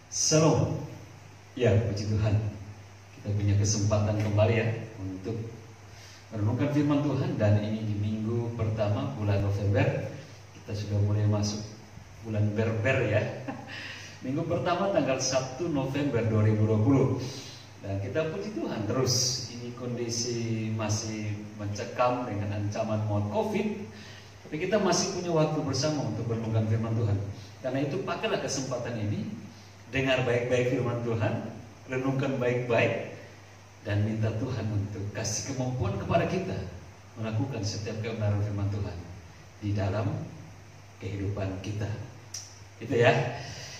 Shalom. Ya, puji Tuhan. Kita punya kesempatan kembali ya untuk merenungkan firman Tuhan, dan ini di minggu pertama bulan November. Kita sudah mulai masuk bulan berber ya. Minggu pertama tanggal 1 November 2020. Dan kita puji Tuhan terus. Ini kondisi masih mencekam dengan ancaman maut Covid. Tapi kita masih punya waktu bersama untuk merenungkan firman Tuhan. Karena itu pakailah kesempatan ini, dengar baik-baik firman Tuhan, renungkan baik-baik, dan minta Tuhan untuk kasih kemampuan kepada kita melakukan setiap kebenaran firman Tuhan di dalam kehidupan kita. Itu ya.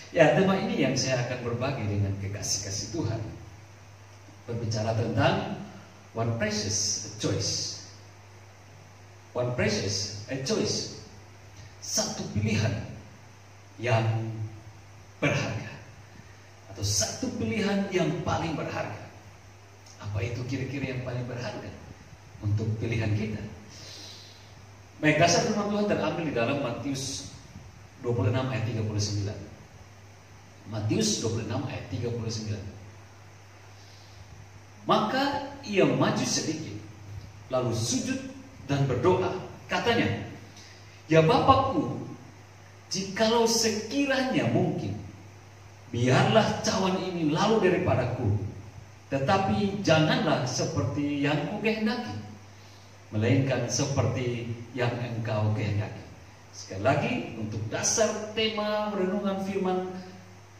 Ya, tema ini yang saya akan berbagi dengan kekasih-kasih Tuhan. Berbicara tentang one precious choice. One precious choice. Satu pilihan yang berharga. Atau satu pilihan yang paling berharga. Apa itu kira-kira yang paling berharga untuk pilihan kita? Baik, dasar firman Tuhan terambil di dalam Matius 26 ayat 39. Matius 26 ayat 39. Maka ia maju sedikit, lalu sujud dan berdoa. Katanya, "Ya Bapakku, jikalau sekiranya mungkin, biarlah cawan ini lalu daripadaku, tetapi janganlah seperti yang kukehendaki, melainkan seperti yang Engkau kehendaki." Sekali lagi, untuk dasar tema renungan firman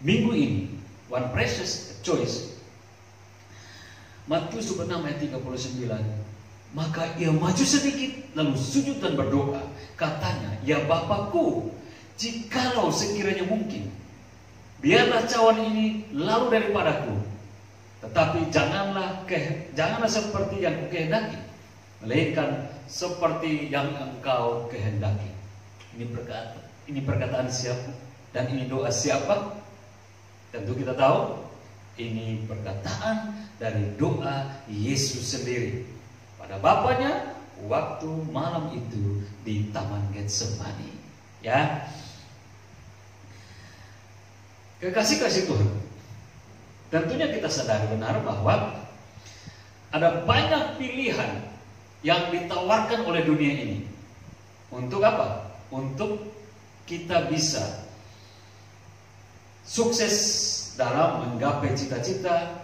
minggu ini, one precious choice, Matius 26 ayat 39. Maka ia maju sedikit, lalu sujud dan berdoa. Katanya, "Ya Bapakku, jikalau sekiranya mungkin, biarlah cawan ini lalu daripadaku, tetapi janganlah seperti yang kukehendaki, melainkan seperti yang Engkau kehendaki." Ini perkataan siapa? Dan ini doa siapa? Tentu kita tahu ini perkataan dari doa Yesus sendiri pada Bapaknya waktu malam itu di Taman Getsemani. Ya, kekasih-kasih Tuhan, tentunya kita sadari benar bahwa ada banyak pilihan yang ditawarkan oleh dunia ini. Untuk apa? Untuk kita bisa sukses dalam menggapai cita-cita,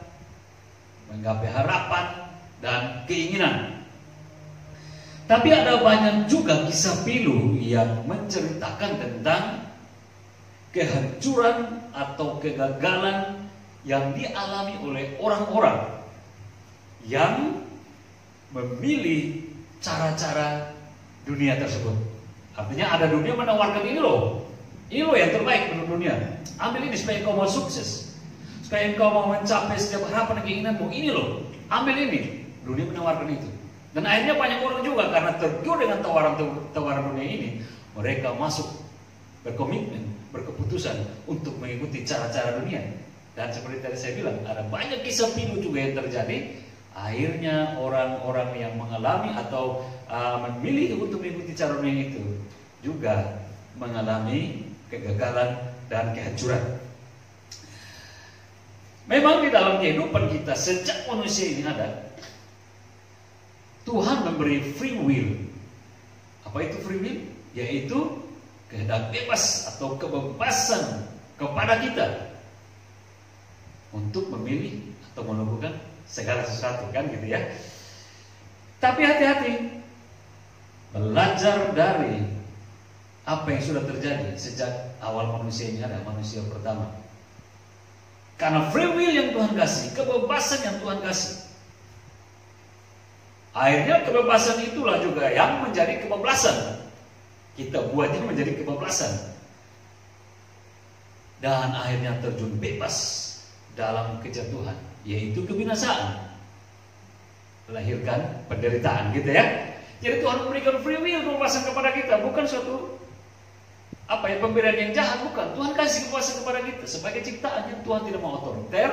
menggapai harapan dan keinginan. Tapi ada banyak juga kisah pilu yang menceritakan tentang kehancuran atau kegagalan yang dialami oleh orang-orang yang memilih cara-cara dunia tersebut. Artinya ada dunia menawarkan ini loh yang terbaik menurut dunia. Ambil ini supaya engkau mau sukses, supaya engkau mau mencapai setiap harapan dan keinginanmu. Ini loh, ambil ini. Dunia menawarkan itu. Dan akhirnya banyak orang juga karena tergiur dengan tawaran dunia ini, mereka masuk, berkomitmen, berkeputusan untuk mengikuti cara-cara dunia. Dan seperti tadi saya bilang, ada banyak kisah pilu juga yang terjadi. Akhirnya orang-orang yang mengalami atau memilih untuk mengikuti cara dunia itu juga mengalami kegagalan dan kehancuran. Memang di dalam kehidupan kita sejak manusia ini ada, Tuhan memberi free will. Apa itu free will? Yaitu kehendak bebas atau kebebasan kepada kita untuk memilih atau melakukan segala sesuatu, kan gitu ya. Tapi hati-hati, belajar dari apa yang sudah terjadi sejak awal manusia ini ada, manusia pertama. Karena free will yang Tuhan kasih, kebebasan yang Tuhan kasih, akhirnya kebebasan itulah juga yang menjadi kebablasan. Kita buatnya menjadi kebablasan. Dan akhirnya terjun bebas dalam kejatuhan, yaitu kebinasaan, melahirkan penderitaan, gitu ya. Jadi Tuhan memberikan free will, kebebasan kepada kita, bukan suatu pemberian yang jahat, bukan. Tuhan kasih kebebasan kepada kita sebagai ciptaannya. Tuhan tidak mau otoriter,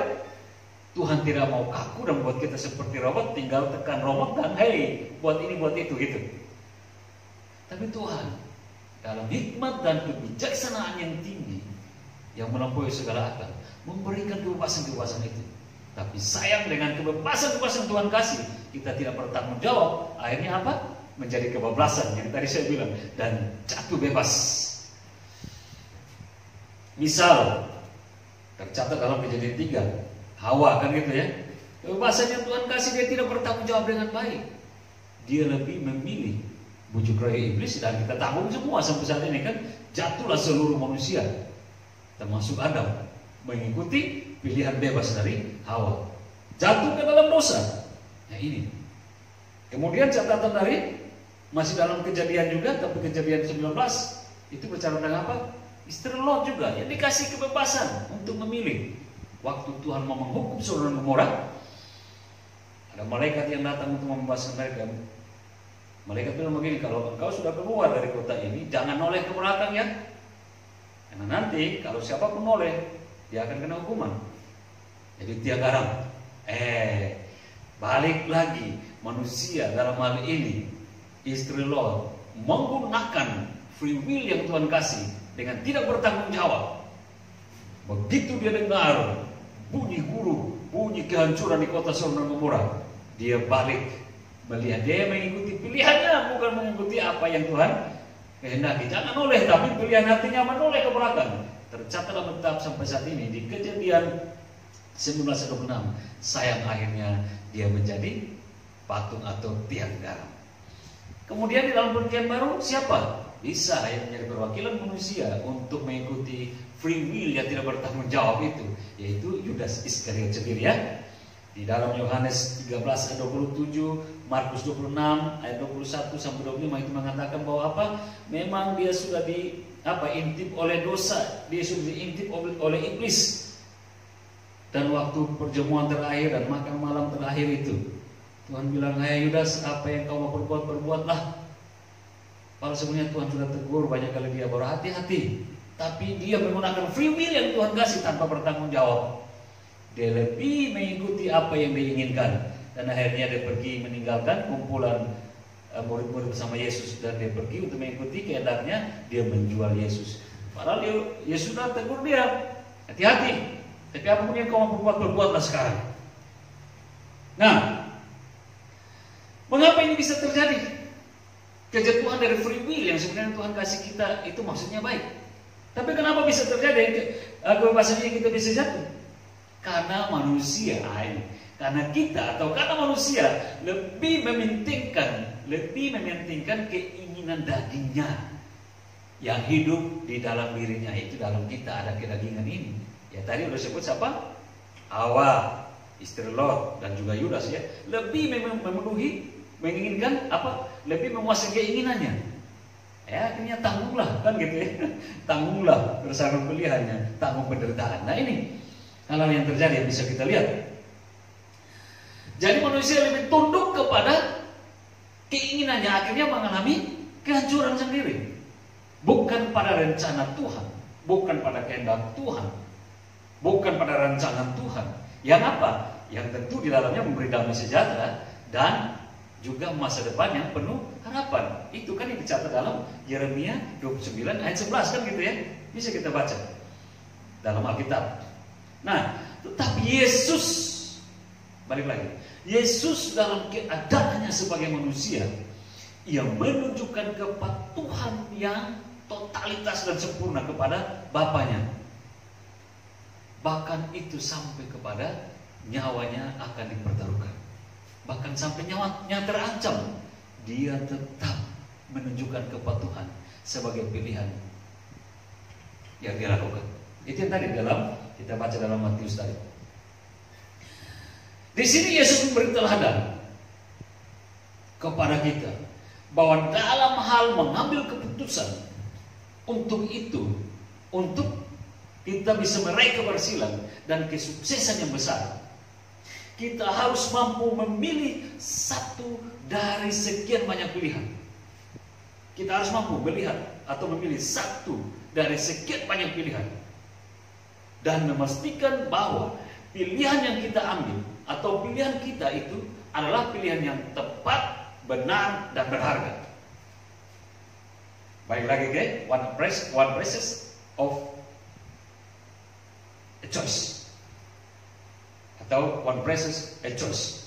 Tuhan tidak mau kaku dan buat kita seperti robot, tinggal tekan robot dan hey, buat ini, buat itu, gitu. Tapi Tuhan dalam hikmat dan kebijaksanaan yang tinggi yang melampaui segala akal, memberikan kebebasan-kebebasan itu. Tapi sayang, dengan kebebasan-kebebasan Tuhan kasih, kita tidak bertanggung jawab. Akhirnya apa? Menjadi kebablasan yang tadi saya bilang, dan jatuh bebas. Misal tercatat dalam Kejadian 3, Hawa kan gitu ya. Kebebasan yang Tuhan kasih, dia tidak bertanggung jawab dengan baik. Dia lebih memilih bujuk rayu iblis, dan kita tanggung semua sampai saat ini kan. Jatuhlah seluruh manusia, termasuk Adam, mengikuti pilihan bebas dari Hawa. Jatuh ke dalam dosa. Nah ini. Kemudian catatan dari masih dalam Kejadian juga, tapi Kejadian 19 itu bicara tentang apa? Istri Lot juga yang dikasih kebebasan untuk memilih. Waktu Tuhan mau menghukum Sodom dan Gomora, ada malaikat yang datang untuk membebaskan mereka. Malaikat bilang begini, kalau engkau sudah keluar dari kota ini, jangan noleh ke belakang ya. Karena nanti kalau siapapun noleh, dia akan kena hukuman. Jadi tiang garam. Balik lagi manusia dalam hal ini, istri Lot menggunakan free will yang Tuhan kasih dengan tidak bertanggung jawab. Begitu dia dengar bunyi guru, bunyi kehancuran di kota Sodom dan Gomora, dia balik melihat, dia mengikuti pilihannya, bukan mengikuti apa yang Tuhan kehendaki. Jangan noleh, tapi pilihan hatinya menoleh ke belakang. Tercatat dalam kitab sampai saat ini di Kejadian 19:26. Sayang, akhirnya dia menjadi patung atau tiang garam. Kemudian di dalam perjanjian baru siapa? Isa yang menjadi perwakilan manusia untuk mengikuti free will yang tidak bertanggung jawab itu, yaitu Yudas Iskariot sendiri ya. Di dalam Yohanes 13 ayat 27, Markus 26 ayat 21 sampai 25 itu mengatakan bahwa apa? Memang dia sudah intip oleh dosa, dia sudah diintip oleh iblis. Dan waktu perjamuan terakhir dan makan malam terakhir itu, Tuhan bilang, "Hai Yudas, apa yang kau mau perbuat, perbuatlah." Kalau sebenarnya Tuhan sudah tegur banyak kali dia, berhati-hati. Tapi dia menggunakan free will yang Tuhan kasih tanpa bertanggung jawab. Dia lebih mengikuti apa yang diinginkan, dan akhirnya dia pergi meninggalkan kumpulan murid-murid bersama Yesus, dan dia pergi untuk mengikuti kehendaknya. Dia menjual Yesus. Padahal Yesus sudah tegur dia, hati-hati. Tapi apapun yang kau mau berbuat, berbuatlah sekarang. Nah, mengapa ini bisa terjadi? Kejatuhan dari free will yang sebenarnya Tuhan kasih kita itu maksudnya baik. Tapi kenapa bisa terjadi kebebasan ini kita bisa jatuh? Karena manusia, karena kita atau karena manusia lebih mementingkan keinginan dagingnya yang hidup di dalam dirinya. Itu dalam kita ada kedagingan ini. Ya tadi udah sebut siapa? Hawa, istri Lot, dan juga Yudas ya. Lebih menginginkan apa? Lebih memuaskan keinginannya. Ya akhirnya tanggunglah kan gitu ya. Tanggunglah bersama pilihannya, tanggung penderitaan. Nah ini hal-hal yang terjadi yang bisa kita lihat. Jadi manusia lebih tunduk kepada keinginannya, akhirnya mengalami kehancuran sendiri. Bukan pada rencana Tuhan, bukan pada kehendak Tuhan, bukan pada rancangan Tuhan. Yang apa? Yang tentu di dalamnya memberi damai sejahtera dan juga masa depan yang penuh harapan. Itu kan yang dicatat dalam Yeremia 29 ayat 11 kan gitu ya. Bisa kita baca dalam Alkitab. Nah, tetapi Yesus, balik lagi, Yesus dalam keadaannya sebagai manusia, ia menunjukkan kepatuhan yang totalitas dan sempurna kepada Bapanya. Bahkan itu sampai kepada nyawanya akan dipertaruhkan. Bahkan sampai nyawanya terancam, dia tetap menunjukkan kepatuhan sebagai pilihan yang dia lakukan. Itu yang tadi kita baca dalam Matius tadi. Di sini Yesus memberi teladan kepada kita bahwa dalam hal mengambil keputusan untuk kita bisa meraih keberhasilan dan kesuksesan yang besar, kita harus mampu memilih satu dari sekian banyak pilihan. Kita harus mampu melihat atau memilih satu dari sekian banyak pilihan, dan memastikan bahwa pilihan yang kita ambil atau pilihan kita itu adalah pilihan yang tepat, benar, dan berharga. Baik lagi ke one process of a choice. Atau one precious, a choice.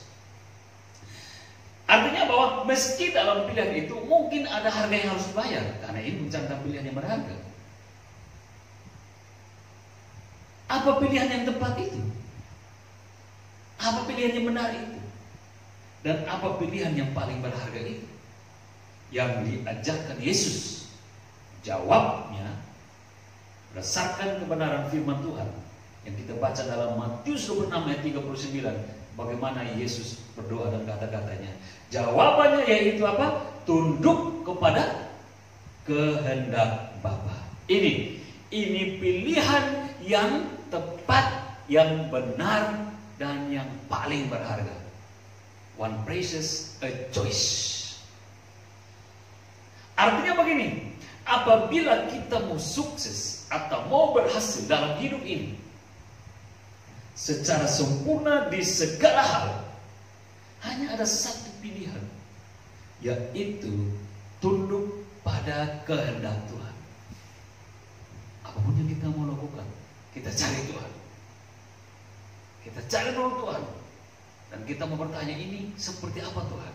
Artinya bahwa meski dalam pilihan itu mungkin ada harga yang harus dibayar, karena ini mencantang pilihan yang berharga. Apa pilihan yang tepat itu? Apa pilihan yang benar itu? Dan apa pilihan yang paling berharga itu? Yang diajarkan Yesus. Jawabnya berdasarkan kebenaran firman Tuhan yang kita baca dalam Matius 26 ayat 39. Bagaimana Yesus berdoa dan kata-katanya. Jawabannya yaitu apa? Tunduk kepada kehendak Bapa. Ini pilihan yang tepat, yang benar, dan yang paling berharga. One precious, a choice. Artinya begini, apabila kita mau sukses atau mau berhasil dalam hidup ini secara sempurna di segala hal, hanya ada satu pilihan, yaitu tunduk pada kehendak Tuhan. Apapun yang kita mau lakukan, kita cari Tuhan. Kita cari dulu Tuhan. Dan kita mau bertanya, ini seperti apa Tuhan?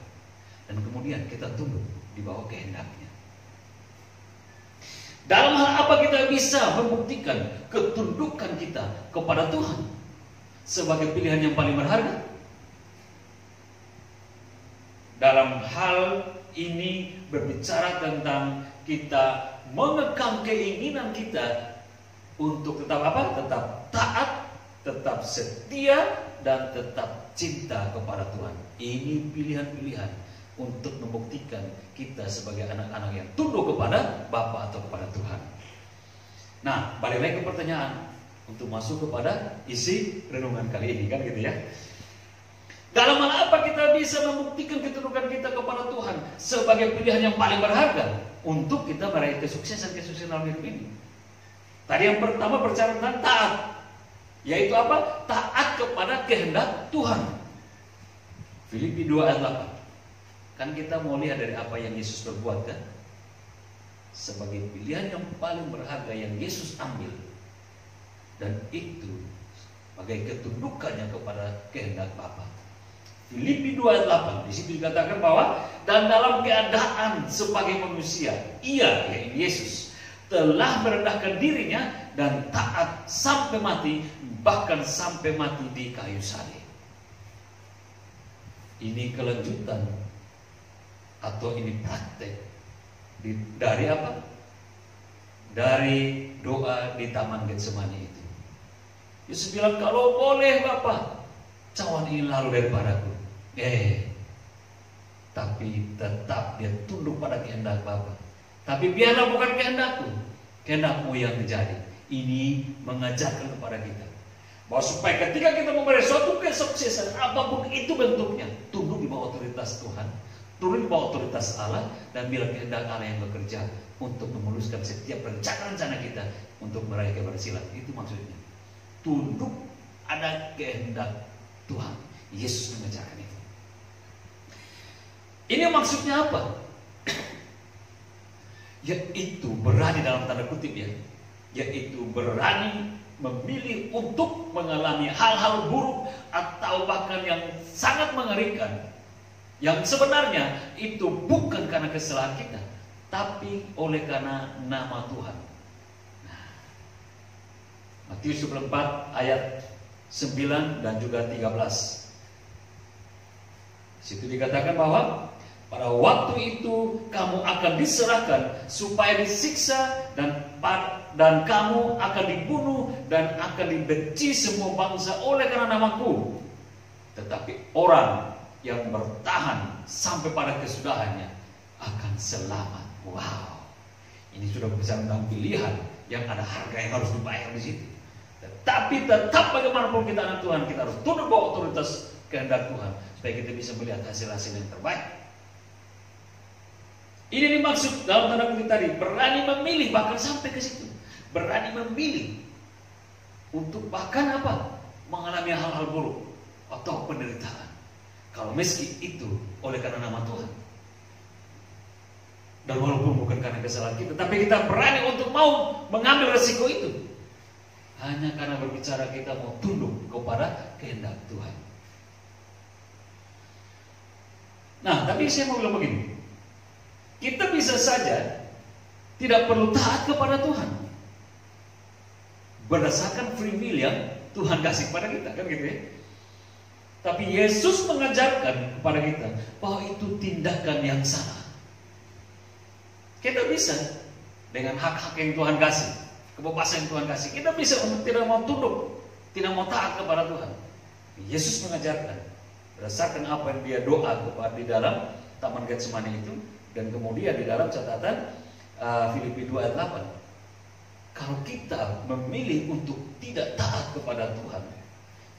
Dan kemudian kita tunduk di bawah kehendaknya. Dalam hal apa kita bisa membuktikan ketundukan kita kepada Tuhan sebagai pilihan yang paling berharga? Dalam hal ini berbicara tentang kita mengekang keinginan kita untuk tetap apa? Tetap taat, tetap setia, dan tetap cinta kepada Tuhan. Ini pilihan-pilihan untuk membuktikan kita sebagai anak-anak yang tunduk kepada Bapa atau kepada Tuhan. Nah, balik lagi ke pertanyaan untuk masuk kepada isi renungan kali ini, kan gitu ya. Dalam hal apa kita bisa membuktikan ketundukan kita kepada Tuhan sebagai pilihan yang paling berharga untuk kita meraih kesuksesan dalam hidup ini? Tadi yang pertama berbicara tentang taat, yaitu apa? Taat kepada kehendak Tuhan. Filipi 2 ayat 8. Kan kita mau lihat dari apa yang Yesus berbuat, kan? Sebagai pilihan yang paling berharga yang Yesus ambil. Dan itu sebagai ketundukannya kepada kehendak Bapa. Filipi 2 ayat 8. Di situ dikatakan bahwa dan dalam keadaan sebagai manusia, ia, yaitu Yesus, telah merendahkan dirinya dan taat sampai mati, bahkan sampai mati di kayu salib. Ini kelanjutan atau ini praktek dari apa? Dari doa di Taman Getsemani itu. Yesus bilang, kalau boleh Bapa, cawan ini lalu daripadaku. Tapi tetap dia tunduk pada kehendak Bapa. Tapi biarlah bukan kehendakku, kehendakmu yang terjadi. Ini mengajarkan kepada kita bahwa supaya ketika kita memberi suatu kesuksesan, apapun itu bentuknya, tunduk di bawah otoritas Tuhan, tunduk di bawah otoritas Allah, dan biar kehendak Allah yang bekerja untuk memuluskan setiap rencana-rencana kita untuk meraih keberhasilan. Itu maksudnya. Tunduk ada kehendak Tuhan. Yesus mengajarkan itu. Ini maksudnya apa? Yaitu berani dalam tanda kutip ya. Yaitu berani memilih untuk mengalami hal-hal buruk atau bahkan yang sangat mengerikan, yang sebenarnya itu bukan karena kesalahan kita, tapi oleh karena nama Tuhan. Nah, Matius 24 ayat 9 dan juga 13. Situ dikatakan bahwa pada waktu itu kamu akan diserahkan supaya disiksa dan kamu akan dibunuh dan akan dibenci semua bangsa oleh karena namaku. Tetapi orang yang bertahan sampai pada kesudahannya akan selamat. Wow, ini sudah bicara tentang pilihan yang ada harga yang harus dibayar di situ. Tetapi tetap bagaimanapun kita anak Tuhan, kita harus tunduk bawah otoritas kehendak Tuhan supaya kita bisa melihat hasil-hasil yang terbaik. Ini dimaksud dalam tanda kutip tadi, berani memilih, bahkan sampai ke situ. Berani memilih untuk bahkan apa? Mengalami hal-hal buruk atau penderitaan. Kalau meski itu oleh karena nama Tuhan. Dan walaupun bukan karena kesalahan kita, tapi kita berani untuk mau mengambil resiko itu. hanya karena berbicara kita mau tunduk kepada kehendak Tuhan. Nah, tapi saya mau bilang begini, kita bisa saja tidak perlu taat kepada Tuhan berdasarkan free will yang Tuhan kasih kepada kita, kan gitu ya. Tapi Yesus mengajarkan kepada kita bahwa itu tindakan yang salah. Kita bisa dengan hak-hak yang Tuhan kasih, kebebasan yang Tuhan kasih, kita bisa untuk tidak mau tunduk, tidak mau taat kepada Tuhan. Yesus mengajarkan berdasarkan apa yang dia doa kepada di dalam Taman Getsemani itu, dan kemudian di dalam catatan Filipi 2 ayat 8. Kalau kita memilih untuk tidak taat kepada Tuhan,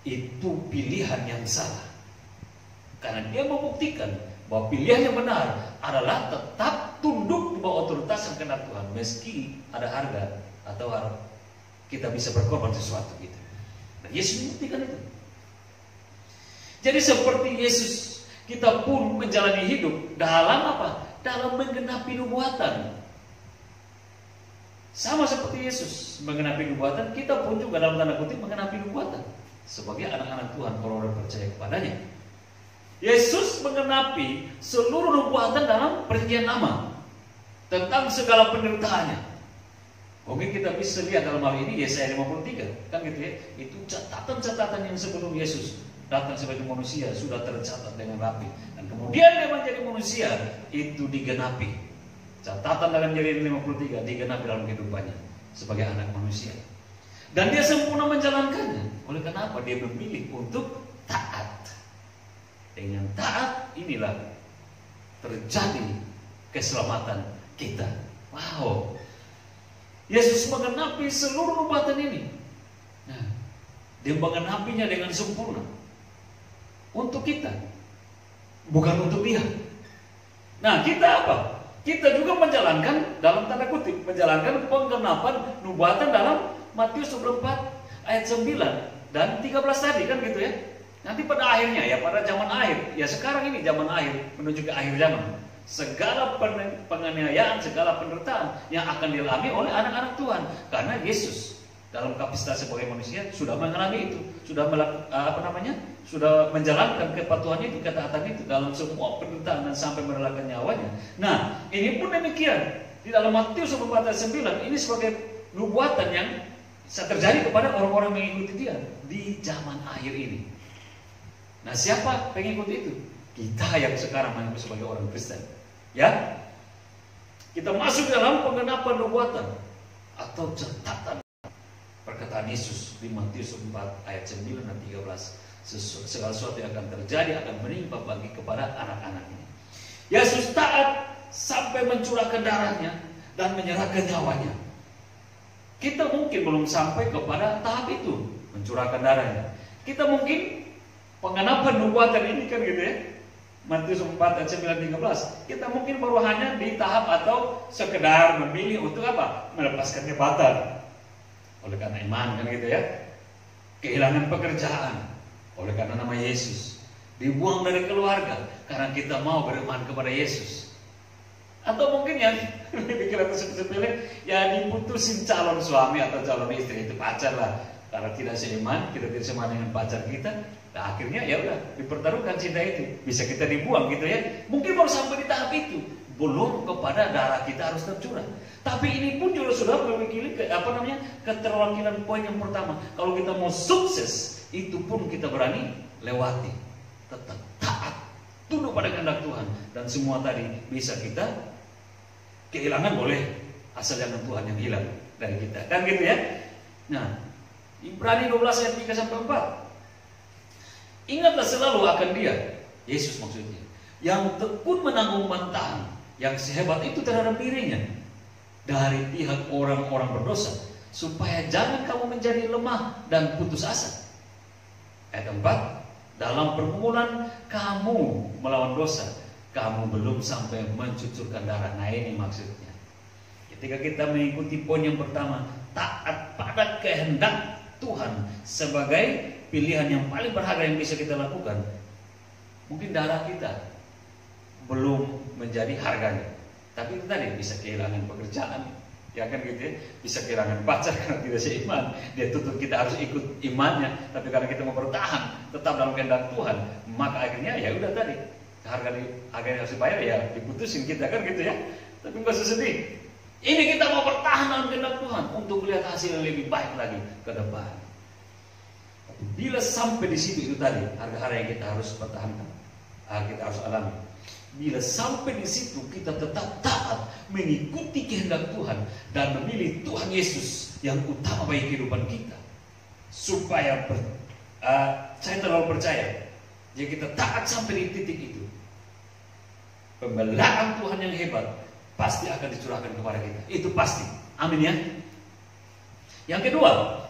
itu pilihan yang salah. Karena dia membuktikan bahwa pilihan yang benar adalah tetap tunduk di bawah otoritas yang kehendak Tuhan, meski ada harga atau harap kita bisa berkorban sesuatu gitu. Nah, Yesus membuktikan itu. Jadi seperti Yesus, kita pun menjalani hidup dalam apa? Dalam menggenapi nubuatan. Sama seperti Yesus menggenapi nubuatan, kita pun juga dalam tanda kutip menggenapi nubuatan sebagai anak-anak Tuhan, orang-orang percaya kepadanya. Yesus menggenapi seluruh nubuatan dalam perjanjian lama tentang segala penderitaannya. Mungkin kita bisa lihat dalam hal ini Yesaya 53, kan gitu ya. Itu catatan-catatan yang sebelum Yesus datang sebagai manusia sudah tercatat dengan rapi, dan kemudian dia menjadi manusia itu digenapi. Catatan dalam Yesaya 53 digenapi dalam kehidupannya sebagai anak manusia, dan dia sempurna menjalankannya. Oleh karena apa? Dia memilih untuk taat. Dengan taat inilah terjadi keselamatan kita. Wow, Yesus menggenapi seluruh nubuatan ini. Nah, dia menggenapinya dengan sempurna untuk kita, bukan untuk dia. Nah, kita apa? Kita juga menjalankan, dalam tanda kutip, menjalankan penggenapan nubuatan dalam Matius 24 ayat 9 dan 13 tadi, kan gitu ya. Nanti pada akhirnya ya, pada zaman akhir, ya sekarang ini zaman akhir menuju ke akhir zaman, segala penganiayaan, segala penderitaan yang akan dialami oleh anak-anak Tuhan, karena Yesus dalam kapasitas sebagai manusia sudah mengalami itu, sudah sudah menjalankan kepatuhan itu, ketaatan itu dalam semua penderitaan dan sampai merelakan nyawanya. Nah, ini pun demikian di dalam Matius 24 ayat 9, ini sebagai nubuatan yang terjadi kepada orang-orang mengikuti dia di zaman akhir ini. Nah, siapa pengikut itu? Kita yang sekarang mengaku sebagai orang Kristen, ya. Kita masuk dalam penggenapan nubuatan atau catatan perkataan Yesus di Matius 4 ayat 9 dan 13. Segala sesuatu yang akan terjadi akan menimpa bagi kepada anak-anak ini. Yesus taat sampai mencurahkan darahnya dan menyerahkan nyawanya. Kita mungkin belum sampai kepada tahap itu, mencurahkan darahnya. Kita mungkin penggenapan nubuatan ini, kan gitu ya, Matius 4 ayat 9 13. Kita mungkin baru hanya di tahap atau sekedar memilih untuk apa? Melepaskan jabatan oleh karena iman, kan gitu ya. Kehilangan pekerjaan oleh karena nama Yesus. Dibuang dari keluarga karena kita mau beriman kepada Yesus. Atau mungkin yang lebih kira sepele, ya diputusin calon suami atau calon istri, itu pacar lah. Karena tidak seiman, kita tidak seiman dengan pacar kita. Nah, akhirnya ya udah dipertaruhkan cinta itu, bisa kita dibuang gitu ya. Mungkin baru sampai di tahap itu, belum kepada darah kita harus tercurah. Tapi ini pun juga sudah memiliki keterwakilan poin yang pertama. Kalau kita mau sukses, itu pun kita berani lewati. Tetap taat, tunduk pada kehendak Tuhan, dan semua tadi bisa kita kehilangan, boleh asal jangan Tuhan yang hilang dari kita, kan gitu ya. Nah, Ibrani 12 ayat 3 sampai 4. Ingatlah selalu akan dia, Yesus maksudnya, yang tekun menanggung bantahan yang sehebat itu terhadap dirinya dari pihak orang-orang berdosa, supaya jangan kamu menjadi lemah dan putus asa. Ayat 4, dalam pergumulan kamu melawan dosa, kamu belum sampai mencucurkan darah. Nah, ini maksudnya. Ketika kita mengikuti poin yang pertama, taat pada kehendak Tuhan sebagai pilihan yang paling berharga yang bisa kita lakukan, mungkin darah kita belum menjadi harganya, tapi itu tadi bisa kehilangan pekerjaan, Ya kan gitu ya, bisa kehilangan pacar karena tidak seiman. Dia tuntut kita harus ikut imannya, tapi karena kita mau bertahan tetap dalam kehendak Tuhan, maka akhirnya ya udah tadi harga yang harus dibayar ya diputusin kita kan gitu ya. Tapi nggak usah sedih. Ini kita mau bertahan dalam kehendak Tuhan untuk melihat hasil yang lebih baik lagi ke depan. Tapi bila sampai di situ itu tadi harga-harga yang kita harus pertahankan, kita harus alami. Bila sampai di situ kita tetap taat mengikuti kehendak Tuhan dan memilih Tuhan Yesus yang utama bagi kehidupan kita, supaya saya terlalu percaya jika kita taat sampai di titik itu, pembelaan Tuhan yang hebat pasti akan dicurahkan kepada kita. Itu pasti. Amin ya. Yang kedua,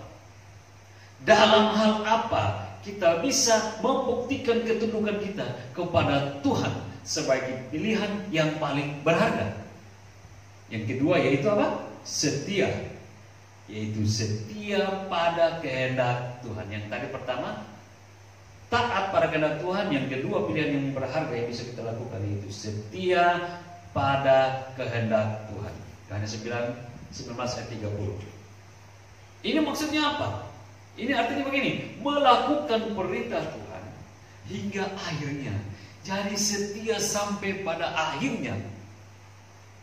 dalam hal apa kita bisa membuktikan ketundukan kita kepada Tuhan sebagai pilihan yang paling berharga? Yang kedua yaitu apa? Setia. Yaitu setia pada kehendak Tuhan. Yang tadi pertama taat pada kehendak Tuhan. Yang kedua pilihan yang berharga yang bisa kita lakukan yaitu setia pada kehendak Tuhan. Yohanes 19 ayat 30. Ini maksudnya apa? Ini artinya begini, melakukan perintah Tuhan hingga akhirnya. Jadi setia sampai pada akhirnya,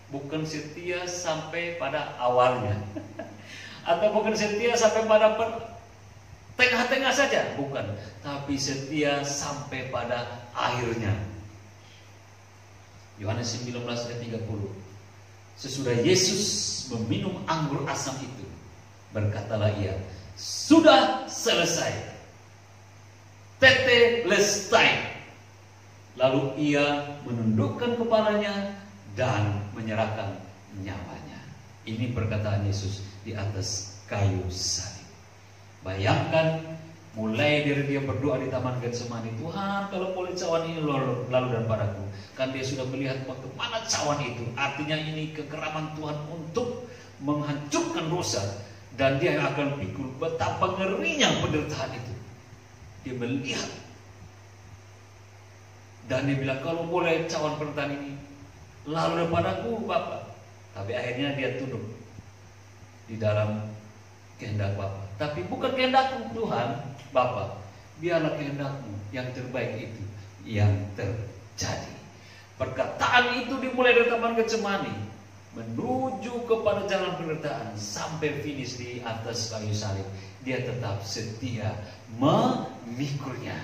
bukan setia sampai pada awalnya, atau bukan setia sampai pada tengah-tengah saja, bukan, tapi setia sampai pada akhirnya. Yohanes 19 ayat 30. Sesudah Yesus meminum anggur asam itu, berkatalah ia, sudah selesai, tetelestai. Lalu ia menundukkan kepalanya dan menyerahkan nyawanya. Ini perkataan Yesus di atas kayu salib. Bayangkan mulai dari dia berdoa di Taman Getsemani, Tuhan kalau boleh cawan ini lalu daripadaku. Kan dia sudah melihat bagaimana cawan itu. Artinya ini kekeraman Tuhan untuk menghancurkan dosa. Dan dia akan pikul betapa ngerinya penderitaan itu. Dia melihat. Dan dia bilang, kalau boleh cawan penderitaan ini lalu daripadaku Bapa. Tapi akhirnya dia tunduk di dalam kehendak Bapa. Tapi bukan kehendakmu Tuhan Bapa, biarlah kehendakmu yang terbaik itu yang terjadi. Perkataan itu dimulai dari Taman Getsemani menuju kepada jalan penderitaan sampai finish di atas kayu salib. Dia tetap setia memikulnya.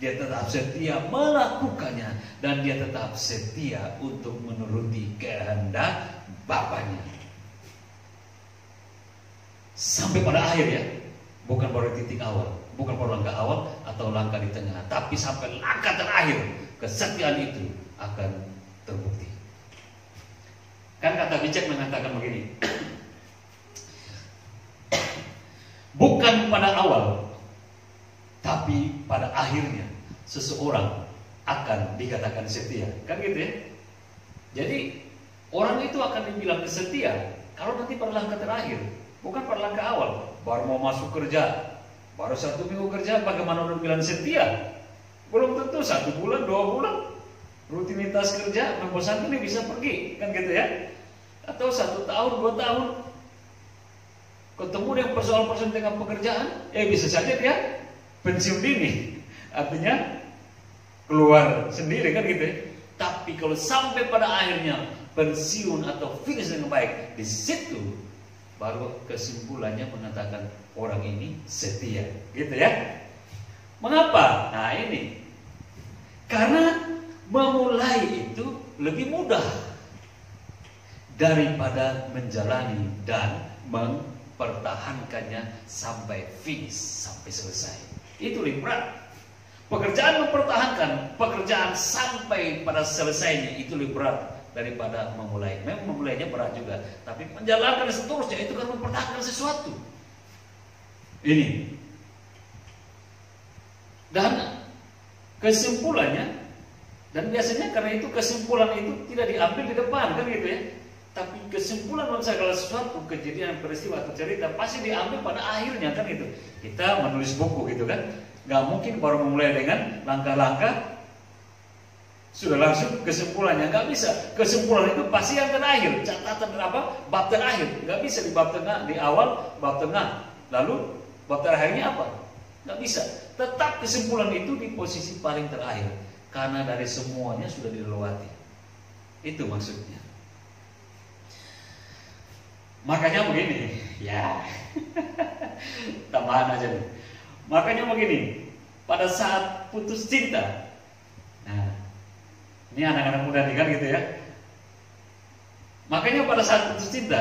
Dia tetap setia melakukannya. Dan dia tetap setia untuk menuruti kehendak Bapaknya. Sampai pada akhir ya. Bukan baru titik awal. Bukan baru langkah awal atau langkah di tengah. Tapi sampai langkah terakhir. Kesetiaan itu akan terbukti. Kan kata bijak mengatakan begini. Bukan pada awal, tapi pada akhirnya seseorang akan dikatakan setia. Kan gitu ya. Jadi orang itu akan dibilang setia kalau nanti pada langkah terakhir, bukan pada langkah awal. Baru mau masuk kerja, baru 1 minggu kerja, bagaimana udah bilang setia? Belum tentu 1 bulan, 2 bulan rutinitas kerja membosankan, ini bisa pergi, kan gitu ya. Atau 1 tahun, 2 tahun ketemu dengan persoalan-persoalan tengah pekerjaan, bisa saja dia pensiun dini. Artinya keluar sendiri, kan gitu ya. Tapi kalau sampai pada akhirnya pensiun atau finish dengan baik, di situ baru kesimpulannya mengatakan orang ini setia, gitu ya. Mengapa? Nah ini, karena memulai itu lebih mudah daripada menjalani dan mempertahankannya sampai finish, sampai selesai. Itu lebih berat. Pekerjaan mempertahankan, pekerjaan sampai pada selesainya itu lebih berat daripada memulai. Memang memulainya berat juga, tapi menjalankan seterusnya itu kan mempertahankan sesuatu. Ini. Dan kesimpulannya, dan biasanya karena itu kesimpulan itu tidak diambil di depan, kan gitu ya. Tapi kesimpulan dalam segala sesuatu, kejadian, peristiwa atau cerita pasti diambil pada akhirnya, kan gitu. Kita menulis buku gitu kan, nggak mungkin baru memulai dengan langkah-langkah Sudah langsung kesimpulannya, nggak bisa. Kesimpulan itu pasti yang terakhir, catatan apa? Bab terakhir, nggak bisa di bab tengah, di awal, bab tengah, lalu bab terakhirnya apa? Nggak bisa. Tetap kesimpulan itu di posisi paling terakhir, karena dari semuanya sudah dilewati. Itu maksudnya. Makanya begini, ya, tambahan aja nih. Makanya begini, pada saat putus cinta, nah, ini anak-anak muda nih kan gitu ya. Makanya pada saat putus cinta,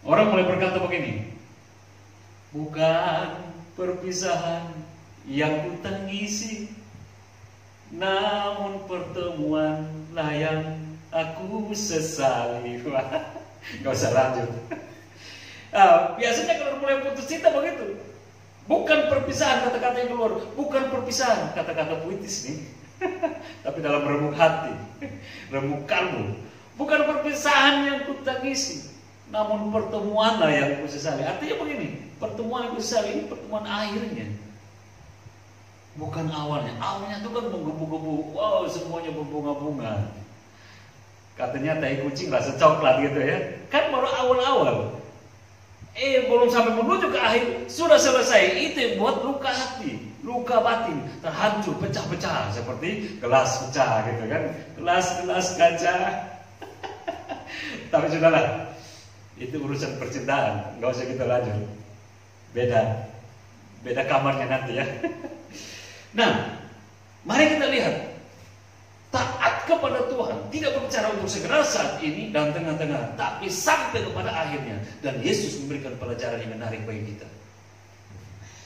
orang mulai berkata begini, bukan perpisahan yang kutangisi, namun pertemuanlah yang aku sesali. Gak usah lanjut. Biasanya kalau mulai putus cinta begitu, bukan perpisahan kata-kata yang keluar, bukan perpisahan kata-kata puitis nih. Tapi dalam remuk hati, remuk kalbu. Bukan perpisahan yang kutangisi, namun pertemuanlah yang kusesali. Artinya begini, pertemuan yang kusesali ini pertemuan akhirnya, bukan awalnya. Awalnya itu kan menggebu-gebu, wow, semuanya berbunga-bunga. Katanya tai kucing rasa coklat gitu ya. Kan baru awal-awal. Belum sampai menuju ke akhir, sudah selesai. Itu yang buat luka hati, luka batin, terhancur, pecah-pecah. Seperti gelas pecah gitu kan. Gelas kaca. Tapi sudahlah, itu urusan percintaan, nggak usah kita lanjut. Beda kamarnya nanti ya. Nah, mari kita lihat. Taat kepada Tuhan, tidak berbicara untuk segera saat ini dan tengah-tengah, tapi sampai kepada akhirnya. Dan Yesus memberikan pelajaran yang menarik bagi kita.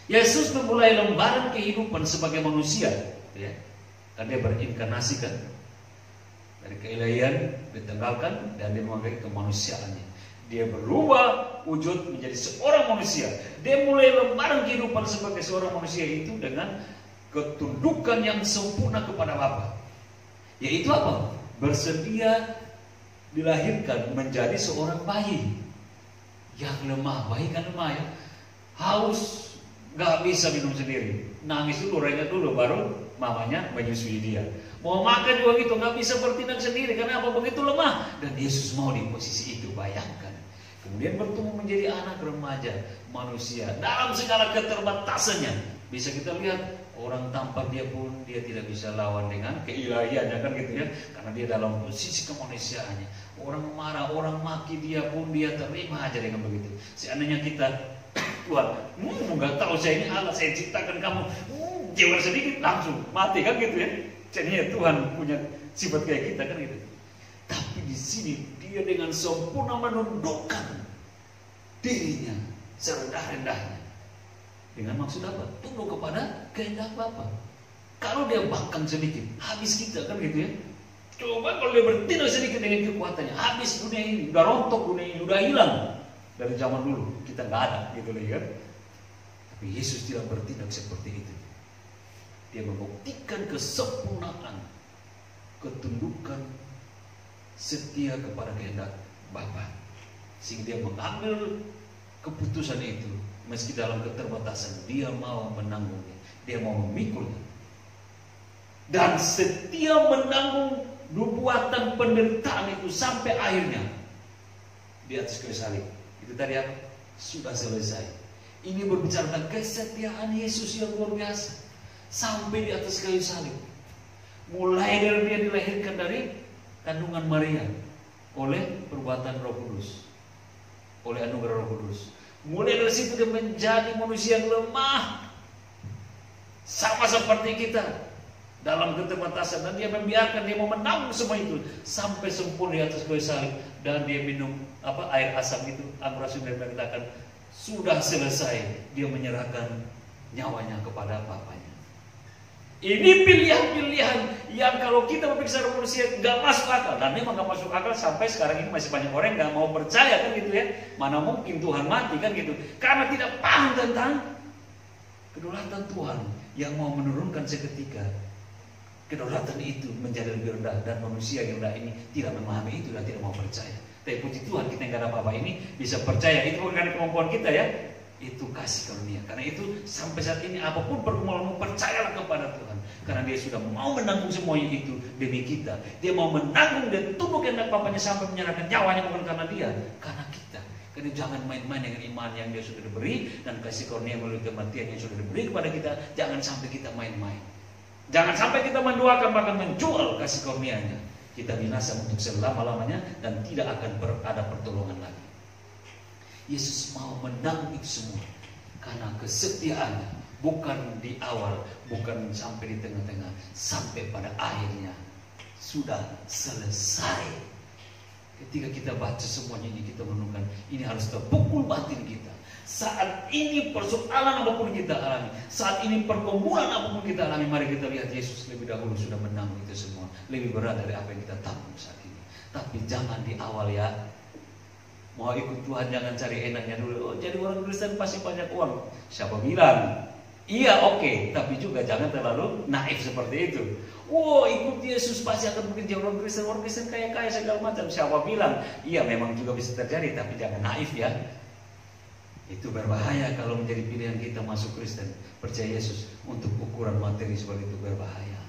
Yesus memulai lembaran kehidupan sebagai manusia, ya, dan dia berinkarnasikan dari keilahian, ditanggalkan dan dia memakai kemanusiaannya. Dia berubah wujud menjadi seorang manusia. Dia mulai lembaran kehidupan sebagai seorang manusia itu dengan ketundukan yang sempurna kepada Bapa. Yaitu apa? Bersedia dilahirkan menjadi seorang bayi yang lemah. Bayi kan lemah ya, haus, gak bisa minum sendiri, nangis dulu, renyah dulu, baru mamanya menyusui dia. Mau makan juga gitu, gak bisa bertindak sendiri. Karena apa? Begitu lemah. Dan Yesus mau di posisi itu, bayangkan. Kemudian bertumbuh menjadi anak remaja, manusia dalam segala keterbatasannya. Bisa kita lihat, orang tampar dia pun dia tidak bisa lawan dengan keilahiannya kan gitu ya, karena dia dalam posisi kemanusiaannya. Orang marah, orang maki dia pun dia terima aja dengan begitu. Seandainya kita, Tuhan, nggak tahu saya ini Allah, saya ciptakan kamu, jewel sedikit langsung mati kan gitu ya. Jadi Tuhan punya sifat kayak kita kan gitu. Tapi di sini dia dengan sempurna menundukkan dirinya serendah-rendahnya. Dengan maksud apa? Tunduk kepada kehendak Bapa. Kalau dia bakang sedikit, habis kita kan gitu ya. Coba kalau dia bertindak sedikit dengan kekuatannya, habis dunia ini, udah rontok dunia ini, udah hilang. Dari zaman dulu kita nggak ada gitu lagi kan. Tapi Yesus tidak bertindak seperti itu. Dia membuktikan kesempurnaan, ketundukan, setia kepada kehendak Bapa, sehingga dia mengambil keputusan itu. Meski dalam keterbatasan, dia mau menanggungnya, dia mau memikulnya, dan setia menanggung nubuatan penderitaan itu sampai akhirnya di atas kayu salib. Itu tadi apa? Sudah selesai. Ini berbicara tentang kesetiaan Yesus yang luar biasa sampai di atas kayu salib. Mulai dari dia dilahirkan dari kandungan Maria oleh perbuatan Roh Kudus, oleh anugerah Roh Kudus. Mulai dari situ dia menjadi manusia yang lemah, sama seperti kita dalam keterbatasan, dan dia membiarkan, dia mau menanggung semua itu sampai sempurna di atas kayu salib. Dan dia minum air asam itu. Amr Rasul mengatakan sudah selesai. Dia menyerahkan nyawanya kepada Bapaknya. Ini pilihan-pilihan yang kalau kita berpikir secara manusia nggak masuk akal, dan memang nggak masuk akal sampai sekarang ini masih banyak orang nggak mau percaya kan gitu ya. Mana mungkin Tuhan mati kan gitu, karena tidak paham tentang kedaulatan Tuhan yang mau menurunkan seketika. Kedaulatan itu menjadi lebih rendah, dan manusia yang rendah ini tidak memahami itu dan tidak mau percaya. Tapi puji Tuhan kita yang nggak ada apa-apa ini bisa percaya. Itu bukan kemampuan kita ya, itu kasih karunia. Karena itu sampai saat ini apapun pergumulanmu, percayalah kepada Tuhan, karena Dia dia sudah mau menanggung semuanya itu demi kita. Dia mau menanggung dan tunduk kehendak Bapaknya sampai menyerahkan nyawanya, bukan karena dia, karena kita. Karena jangan main-main dengan iman yang dia sudah diberi dan kasih karunia melalui kematian yang sudah diberi kepada kita. Jangan sampai kita main-main. Jangan sampai kita mendoakan bahkan menjual kasih karunia-Nya. Kita binasa untuk selama-lamanya dan tidak akan ada pertolongan lagi. Yesus mau menanggung itu semua karena kesetiaannya, bukan di awal, bukan sampai di tengah-tengah, sampai pada akhirnya sudah selesai. Ketika kita baca semuanya ini, kita menemukan ini harus terpukul batin kita. Saat ini persoalan apapun kita alami, saat ini pergumulan apapun kita alami, mari kita lihat Yesus lebih dahulu sudah menanggung itu semua. Lebih berat dari apa yang kita tanggung saat ini. Tapi jangan di awal ya. Mau ikut Tuhan jangan cari enaknya dulu. Oh, jadi orang Kristen pasti banyak uang. Siapa bilang? Iya, oke. Tapi juga jangan terlalu naif seperti itu. Wow, ikut Yesus pasti akan bekerja orang Kristen. Orang Kristen kaya-kaya segala macam. Siapa bilang? Iya, memang juga bisa terjadi. Tapi jangan naif ya. Itu berbahaya kalau menjadi pilihan kita masuk Kristen. Percaya Yesus untuk ukuran materi seperti itu berbahaya.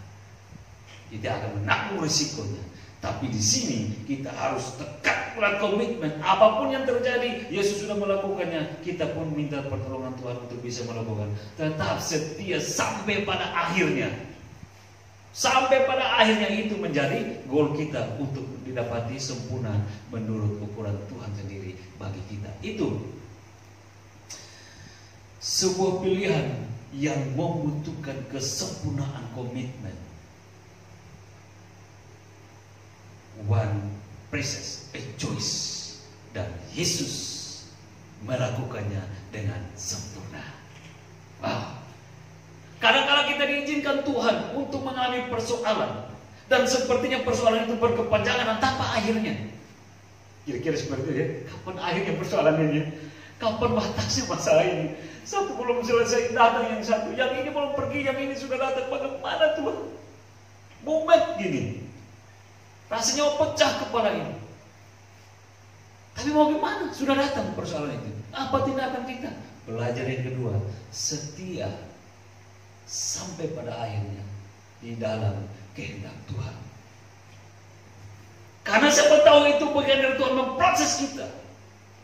Kita akan menanggung risikonya. Tapi di sini kita harus tekat pula komitmen. Apapun yang terjadi, Yesus sudah melakukannya. Kita pun minta pertolongan Tuhan untuk bisa melakukan. Tetap setia sampai pada akhirnya. Sampai pada akhirnya itu menjadi goal kita untuk didapati sempurna menurut ukuran Tuhan sendiri bagi kita. Itu sebuah pilihan yang membutuhkan kesempurnaan komitmen. One process, a choice, dan Yesus melakukannya dengan sempurna. Wow. Kadang-kadang kita diizinkan Tuhan untuk mengalami persoalan, dan sepertinya persoalan itu berkepanjangan tanpa akhirnya. Kira-kira seperti itu ya. Kapan akhirnya persoalan ini? Kapan batasnya masalah ini? Satu belum selesai, datang yang satu, yang ini belum pergi, yang ini sudah datang. Bagaimana Tuhan? Mumet gini. Rasanya mau pecah kepala ini. Tapi mau gimana? Sudah datang persoalan itu. Apa tindakan kita? Belajar yang kedua, setia sampai pada akhirnya di dalam kehendak Tuhan. Karena siapa tahu itu bagian dari Tuhan memproses kita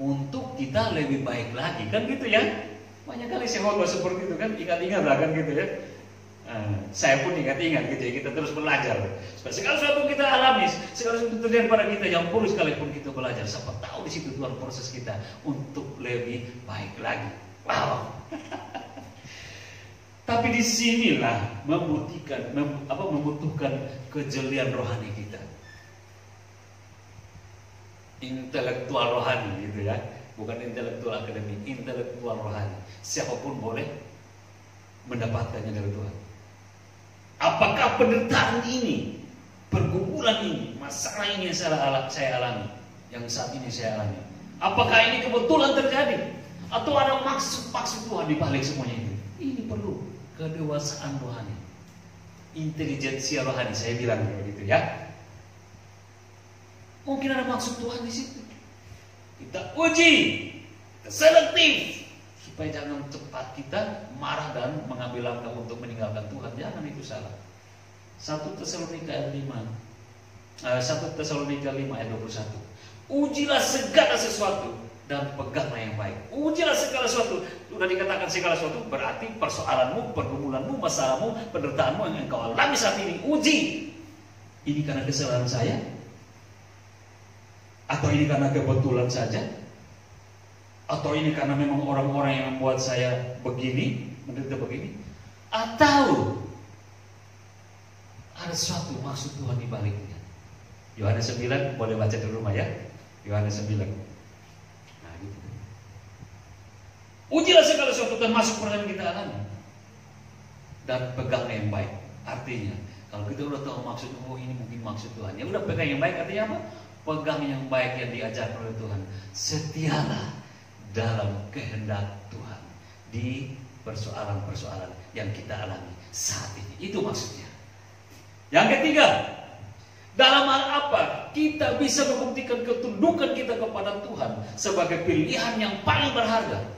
untuk kita lebih baik lagi, kan gitu ya? Banyak kali saya ngomong seperti itu kan, ingat-ingat lah kan gitu ya. Saya pun ingat-ingat gitu ya, kita terus belajar. Segala sesuatu kita alami, segala sesuatu terjadi pada kita yang perlu sekalipun kita belajar. Siapa tahu di situ Tuhan proses kita untuk lebih baik lagi. Wow. Tapi disinilah membutuhkan kejelian rohani kita, intelektual rohani gitu ya, bukan intelektual akademik, intelektual rohani. Siapapun boleh mendapatkannya dari Tuhan. Apakah penderitaan ini, pergumulan ini, masalah ini yang saya alami, yang saat ini saya alami, apakah ini kebetulan terjadi, atau ada maksud Tuhan di balik semuanya itu? Ini perlu kedewasaan rohani, intelijensia rohani, saya bilang begitu ya. Mungkin ada maksud Tuhan di situ. Kita uji, kita selektif, supaya jangan cepat kita marah dan mengambil langkah untuk meninggalkan Tuhan. Jangan, itu salah. 1 Tesalonika ayat 5 ayat 21. Ujilah segala sesuatu dan peganglah yang baik. Ujilah segala sesuatu. Sudah dikatakan segala sesuatu, berarti persoalanmu, pergumulanmu, masalahmu, penderitaanmu yang engkau alami saat ini, uji. Ini karena kesalahan saya? Atau ini karena kebetulan saja? Atau ini karena memang orang-orang yang membuat saya begini, menderita begini? Atau ada suatu maksud Tuhan di baliknya? Yohanes 9, boleh baca di rumah ya. Yohanes 9. Nah gitu. Ujilah segala sesuatu termasuk persoalan kita alami, dan peganglah yang baik. Artinya, kalau kita udah tahu maksud, oh ini mungkin maksud Tuhan, ya udah pegang yang baik. Artinya apa? Pegang yang baik yang diajarkan oleh Tuhan. Setialah dalam kehendak Tuhan di persoalan-persoalan yang kita alami saat ini. Itu maksudnya. Yang ketiga, dalam hal apa kita bisa membuktikan ketundukan kita kepada Tuhan sebagai pilihan yang paling berharga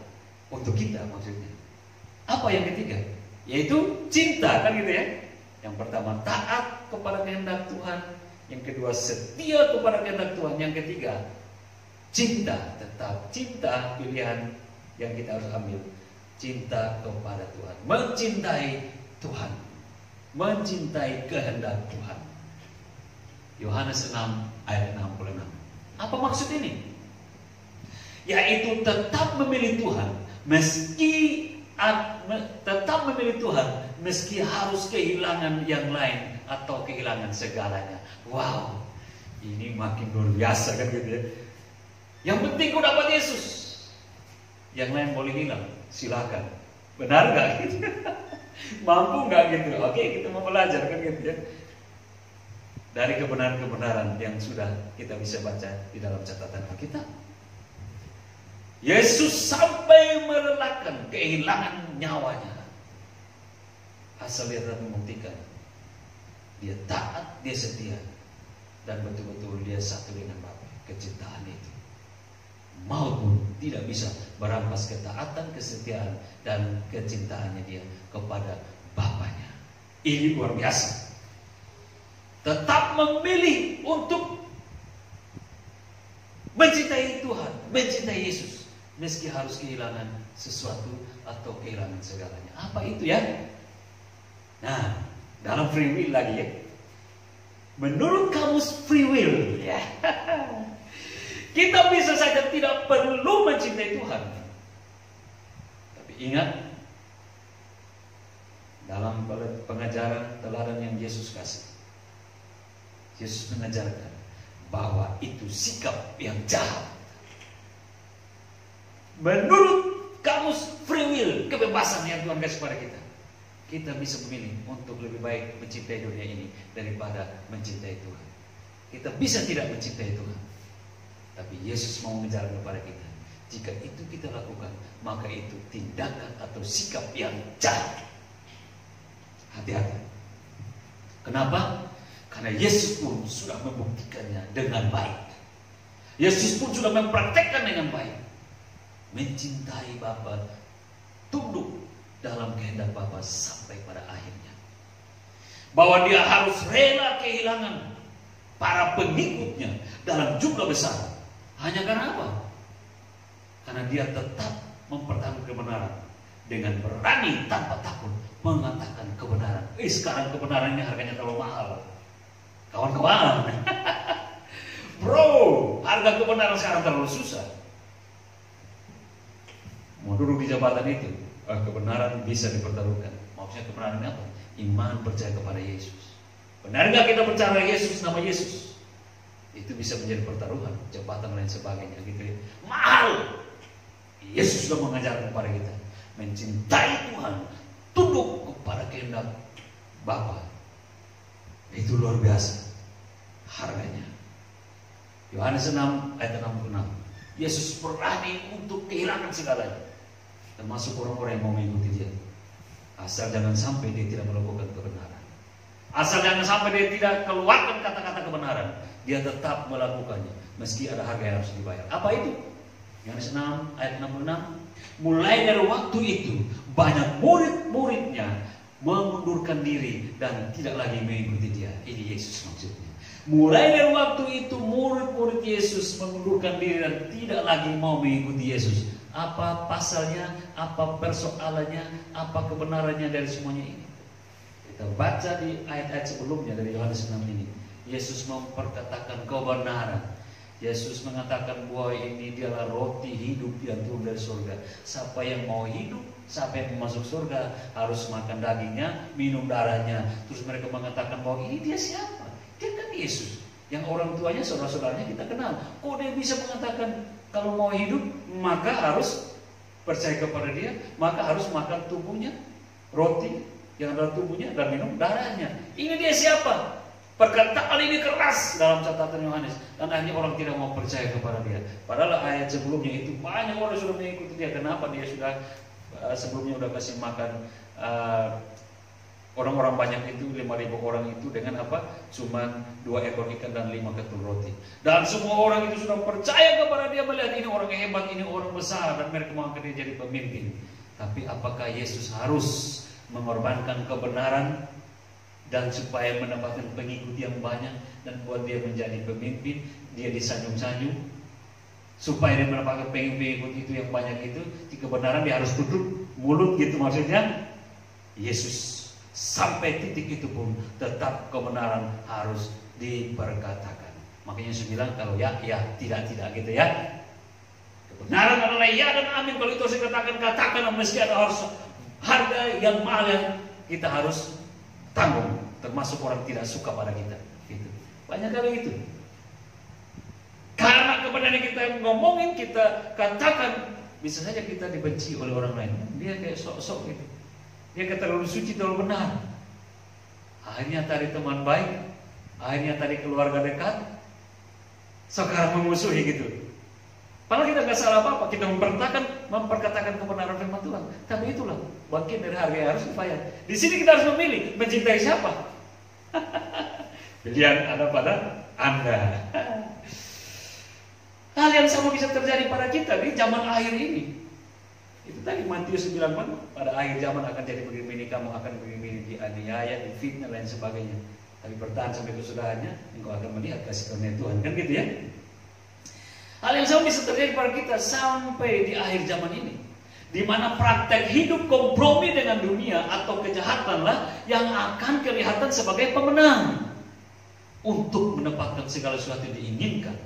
untuk kita, maksudnya. Apa yang ketiga? Yaitu cinta, kan gitu ya. Yang pertama, taat kepada kehendak Tuhan. Yang kedua, setia kepada kehendak Tuhan. Yang ketiga, cinta. Tetap cinta, pilihan yang kita harus ambil. Cinta kepada Tuhan, mencintai Tuhan, mencintai kehendak Tuhan. Yohanes 6 ayat 66. Apa maksud ini? Yaitu tetap memilih Tuhan meski harus kehilangan yang lain atau kehilangan segalanya. Wow, ini makin luar biasa kan gitu ya. Yang penting kau dapat Yesus, yang lain boleh hilang, silakan. Benar nggak gitu? Mampu nggak gitu? Oke, kita mau belajar kan gitu ya. Dari kebenaran-kebenaran yang sudah kita bisa baca di dalam catatan Alkitab. Yesus sampai merelakan kehilangan nyawanya. Asal dia tetap membuktikan dia taat, dia setia, dan betul-betul dia satu dengan Bapa. Kecintaan itu, maut pun tidak bisa merampas ketaatan, kesetiaan, dan kecintaannya dia kepada Bapaknya. Ini luar biasa. Tetap memilih untuk mencintai Tuhan, mencintai Yesus, meski harus kehilangan sesuatu atau kehilangan segalanya. Apa itu ya? Nah, dalam free will lagi ya. Menurut kamus free will ya. Kita bisa saja tidak perlu mencintai Tuhan. Tapi ingat, dalam pengajaran teladan yang Yesus kasih, Yesus mengajarkan bahwa itu sikap yang jahat. Menurut kamus free will, kebebasan yang Tuhan kasih kepada kita, kita bisa memilih untuk lebih baik mencintai dunia ini daripada mencintai Tuhan. Kita bisa tidak mencintai Tuhan, tapi Yesus mau mengajarkan kepada kita, jika itu kita lakukan, maka itu tindakan atau sikap yang jahat. Hati-hati. Kenapa? Karena Yesus pun sudah membuktikannya dengan baik. Yesus pun sudah mempraktekkan dengan baik. Mencintai Bapa, tunduk dalam kehendak Bapa sampai pada akhirnya. Bahwa dia harus rela kehilangan para pengikutnya dalam jumlah besar. Hanya karena apa? Karena dia tetap mempertahankan kebenaran dengan berani tanpa takut mengatakan kebenaran. Sekarang kebenaran ini harganya terlalu mahal. Kawan-kawan, bro, harga kebenaran sekarang terlalu susah. Mau duduk di jabatan itu, kebenaran bisa dipertaruhkan. Maksudnya kebenaran apa? Iman, percaya kepada Yesus. Benar nggak kita percaya Yesus, nama Yesus? Itu bisa menjadi pertaruhan, jabatan dan lain sebagainya, gitu ya. Mahal. Yesus sudah mengajarkan kepada kita mencintai Tuhan, tunduk kepada kehendak Bapa. Itu luar biasa harganya. Yohanes 6 ayat 66. Yesus berani untuk kehilangan segalanya, termasuk orang-orang yang mau mengikuti dia. Asal jangan sampai dia tidak melakukan kebenaran. Asal jangan sampai dia tidak keluarkan kata-kata kebenaran. Dia tetap melakukannya meski ada harga yang harus dibayar. Apa itu? Yohanes 6 ayat 66. Mulai dari waktu itu banyak murid-muridnya mengundurkan diri dan tidak lagi mengikuti dia. Ini Yesus maksudnya. Mulai dari waktu itu murid-murid Yesus mengundurkan diri dan tidak lagi mau mengikuti Yesus. Apa pasalnya? Apa persoalannya? Apa kebenarannya dari semuanya ini? Kita baca di ayat-ayat sebelumnya dari Yohanes 6 ini. Yesus memperkatakan kebenaran. Yesus mengatakan bahwa ini dialah roti hidup yang turun dari surga. Siapa yang mau hidup, siapa yang mau masuk surga harus makan dagingnya, minum darahnya. Terus mereka mengatakan bahwa ini dia siapa? Dia kan Yesus, yang orang tuanya, saudara-saudaranya kita kenal. Kok dia bisa mengatakan kalau mau hidup maka harus percaya kepada dia, maka harus makan tubuhnya, roti yang ada tubuhnya, dan minum darahnya. Ini dia siapa? Perkataan ini keras dalam catatan Yohanes, dan akhirnya orang tidak mau percaya kepada dia. Padahal ayat sebelumnya itu banyak orang sudah mengikuti dia. Kenapa? Dia sudah sebelumnya sudah kasih makan orang-orang banyak itu, 5.000 orang itu dengan apa? Cuma 2 ekor ikan dan 5 ketul roti. Dan semua orang itu sudah percaya kepada dia, melihat ini orang yang hebat, ini orang besar, dan mereka mengangkat dia jadi pemimpin. Tapi apakah Yesus harus mengorbankan kebenaran dan supaya mendapatkan pengikut yang banyak dan buat dia menjadi pemimpin, dia disanjung-sanjung supaya dia mendapatkan pengikut itu yang banyak itu, di kebenaran dia harus tutup mulut gitu maksudnya. Yesus sampai titik itu pun tetap kebenaran harus diperkatakan. Makanya saya bilang kalau ya, ya, tidak gitu ya. Kebenaran adalah ya dan amin. Kalau itu harus katakan meski ada harus harga yang mahal yang kita harus tanggung, termasuk orang tidak suka pada kita. Gitu. Banyak kali itu. Karena kebenaran kita ngomongin, kita katakan, bisa saja kita dibenci oleh orang lain. Dia kayak sok-sok gitu. Dia terlalu suci, terlalu benar. Akhirnya tadi teman baik, akhirnya tadi keluarga dekat, sekarang memusuhi gitu. Padahal kita nggak salah apa-apa, kita memperkatakan kebenaran firman Tuhan. Tapi itulah bagian dari harga yang harus dibayar. Di sini kita harus memilih mencintai siapa. Pilihan ada pada Anda. Hal yang sama bisa terjadi pada kita di zaman akhir ini. Itu tadi Matius bilang, pada akhir zaman akan jadi begini, kamu akan begini, dianiaya, difitnah, lain sebagainya. Tapi bertahan sampai kesudahannya, engkau akan melihat kasih karunia Tuhan. Kan gitu ya. Hal yang sama bisa terjadi pada kita sampai di akhir zaman ini, di mana praktek hidup kompromi dengan dunia atau kejahatanlah yang akan kelihatan sebagai pemenang untuk mendapatkan segala sesuatu yang diinginkan.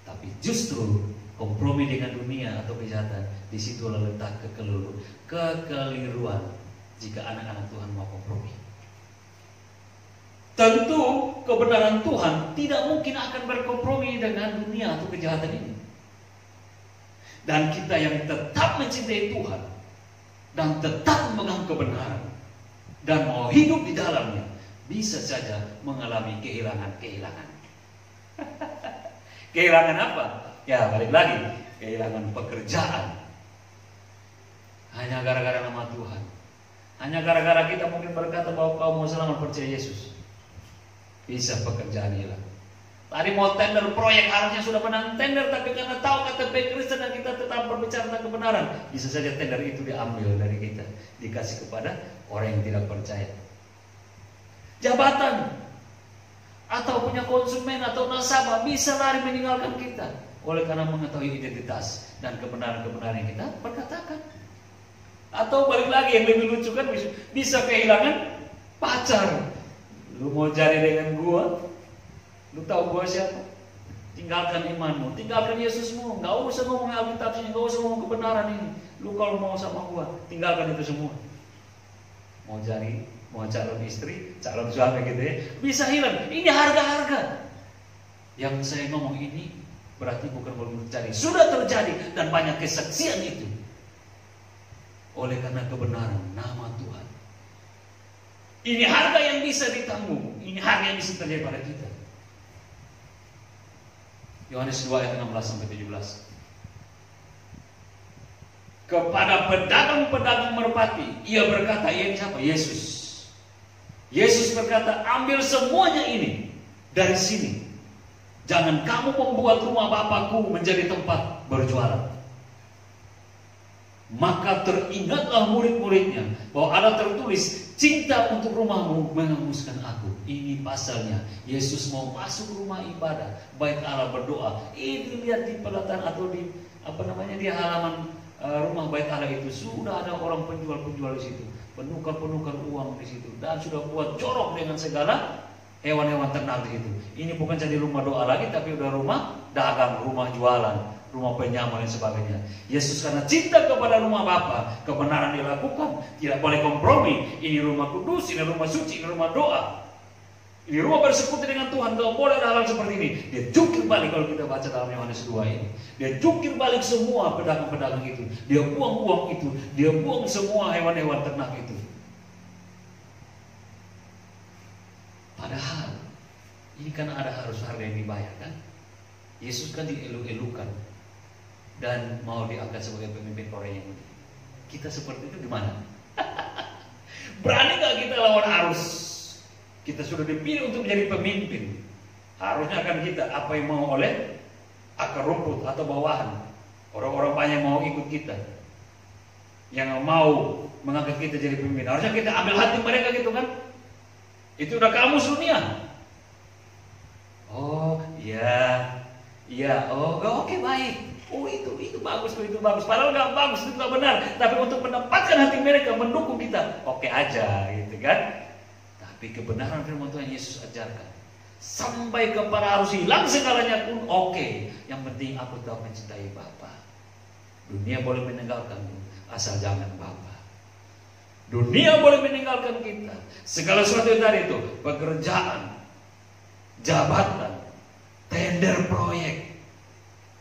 Tapi justru kompromi dengan dunia atau kejahatan, disitulah letak kekeliruan jika anak-anak Tuhan mau kompromi. Tentu kebenaran Tuhan tidak mungkin akan berkompromi dengan dunia atau kejahatan ini. Dan kita yang tetap mencintai Tuhan dan tetap memegang kebenaran dan mau hidup di dalamnya, bisa saja mengalami kehilangan-kehilangan. Kehilangan apa? Ya balik lagi, kehilangan pekerjaan. Hanya gara-gara nama Tuhan. Hanya gara-gara kita mungkin berkata bahwa kau mau selamat percaya Yesus, bisa pekerjaan hilang. Tadi mau tender proyek, harusnya sudah menang tender, tapi karena tahu KTP Kristen dan kita tetap berbicara tentang kebenaran, bisa saja tender itu diambil dari kita, dikasih kepada orang yang tidak percaya. Jabatan atau punya konsumen atau nasabah bisa lari meninggalkan kita oleh karena mengetahui identitas dan kebenaran-kebenaran yang kita perkatakan. Atau balik lagi yang lebih lucu kan, bisa kehilangan pacar. Lu mau jadi dengan gua, lu tahu gua siapa? Tinggalkan imanmu, tinggalkan Yesusmu. Gak usah ngomong Alkitab sini, gak usah ngomong kebenaran ini. Lu kalau mau sama gua, tinggalkan itu semua. Mau cari, mau calon istri, calon suami gitu ya, bisa hilang. Ini harga-harga. Yang saya ngomong ini berarti bukan belum terjadi, sudah terjadi dan banyak kesaksian itu. Oleh karena kebenaran nama Tuhan. Ini harga yang bisa ditanggung. Ini harga yang bisa terjadi pada kita. Yohanes 2 ayat 16 sampai 17. Kepada pedagang-pedagang merpati, ia berkata, ia siapa? Yesus. Yesus berkata, ambil semuanya ini dari sini. Jangan kamu membuat rumah Bapakku menjadi tempat berjualan. Maka teringatlah murid-muridnya bahwa ada tertulis, cinta untuk rumahmu menghanguskan aku. Ini pasalnya. Yesus mau masuk rumah ibadah, bait Allah, berdoa. Ini lihat di pelataran atau di di halaman rumah bait Allah itu sudah ada orang penjual-penjual di situ, penukar-penukar uang di situ, dan sudah buat jorok dengan segala hewan-hewan ternak di situ. Ini bukan jadi rumah doa lagi, tapi udah rumah dagang, rumah jualan, rumah penyamun dan sebagainya. Yesus karena cinta kepada rumah Bapa, kebenaran dilakukan, tidak boleh kompromi. Ini rumah kudus, ini rumah suci, ini rumah doa. Ini rumah bersekutu dengan Tuhan, gak boleh ada hal seperti ini. Dia jungkir balik kalau kita baca dalam Yohanes 2 ini. Dia jungkir balik semua pedagang-pedagang itu. Dia buang uang itu, dia buang semua hewan-hewan ternak itu. Padahal ini kan ada harus harga yang dibayar kan. Yesus kan dielu-elukan dan mau diangkat sebagai pemimpin orang Yahudi. Kita seperti itu gimana? Berani gak kita lawan arus? Kita sudah dipilih untuk menjadi pemimpin. Harusnya akan kita apa yang mau oleh akar rumput atau bawahan. Orang-orang banyak mau ikut kita, yang mau mengangkat kita jadi pemimpin. Harusnya kita ambil hati mereka gitu kan. Itu udah kamus dunia. Oh iya, iya, oh oke baik. Oh itu bagus, itu bagus. Padahal nggak bagus, itu nggak benar. Tapi untuk mendapatkan hati mereka, mendukung kita, oke aja, gitu kan? Tapi kebenaran firman Tuhan Yesus ajarkan, sampai kepada harus hilang segalanya pun oke. Yang penting aku tahu mencintai Bapa. Dunia boleh meninggalkanmu, asal jangan Bapa. Dunia boleh meninggalkan kita. Segala sesuatu tadi itu, pekerjaan, jabatan, tender proyek,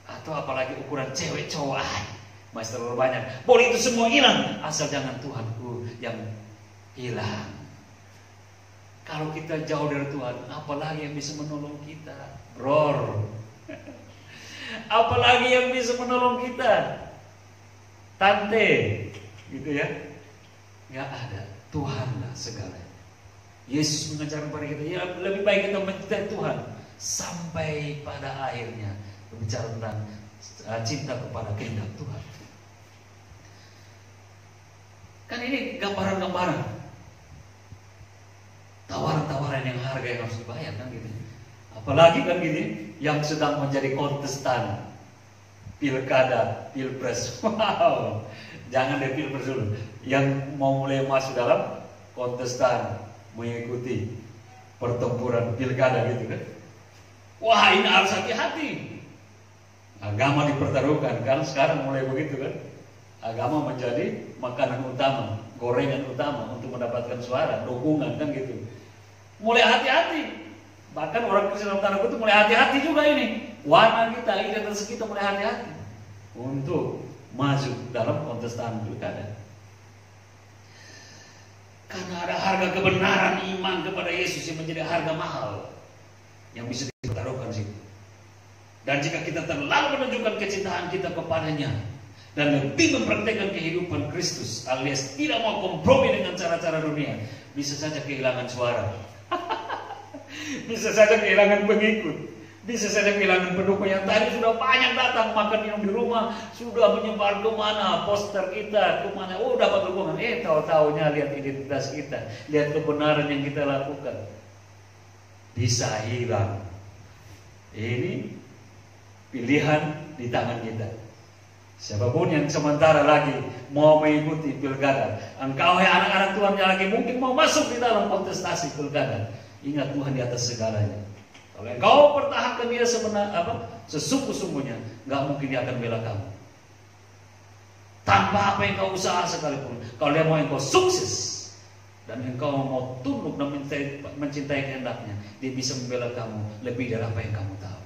atau apalagi ukuran cewek cowok, masih terlalu banyak. Boleh itu semua hilang, asal jangan Tuhanku yang hilang. Kalau kita jauh dari Tuhan, apalagi yang bisa menolong kita, bror? Apalagi yang bisa menolong kita, tante, gitu ya? Nggak ada. Tuhanlah segalanya. Yesus mengajarkan kepada kita, ya lebih baik kita mencintai Tuhan sampai pada akhirnya berbicara tentang cinta kepada kehendak Tuhan. Kan ini gambaran-gambaran, tawaran-tawaran yang harga yang harus dibayar kan gitu. Apalagi kan gitu, yang sedang menjadi kontestan pilkada, pilpres. Wow, jangan deh pilpres dulu. Yang mau mulai masuk dalam kontestan mengikuti pertempuran pilkada gitu kan. Wah, ini harus hati-hati. Agama dipertaruhkan kan, sekarang mulai begitu kan. Agama menjadi makanan utama, gorengan utama untuk mendapatkan suara, dukungan kan gitu. Mulai hati-hati. Bahkan orang Kristen dalam tanda kutip mulai hati-hati juga ini. Warna kita, identitas kita mulai hati-hati untuk masuk dalam kontestan pilkada. Karena ada harga kebenaran iman kepada Yesus yang menjadi harga mahal yang bisa dipertaruhkan situ. Dan jika kita terlalu menunjukkan kecintaan kita kepadanya dan lebih mempraktekkan kehidupan Kristus alias tidak mau kompromi dengan cara-cara dunia, bisa saja kehilangan suara. Bisa saja kehilangan pengikut. Bisa saja kehilangan pendukung yang tadi sudah banyak datang makan minum di rumah, sudah menyebar kemana poster kita, kemana, oh dapat dukungan. Tahu-tahunya lihat identitas kita, lihat kebenaran yang kita lakukan, bisa hilang. Ini pilihan di tangan kita. Siapapun yang sementara lagi mau mengikuti pilkada, engkau anak-anak Tuhan yang lagi mungkin mau masuk di dalam kontestasi pilkada, ingat Tuhan di atas segalanya. Kalau engkau pertahankan dia sesungguh-sungguhnya, nggak mungkin dia akan bela kamu. Tanpa apa yang kau usaha sekalipun, kalau dia mau engkau sukses dan engkau mau tunduk dan mencintai kehendaknya, dia bisa membela kamu lebih dari apa yang kamu tahu.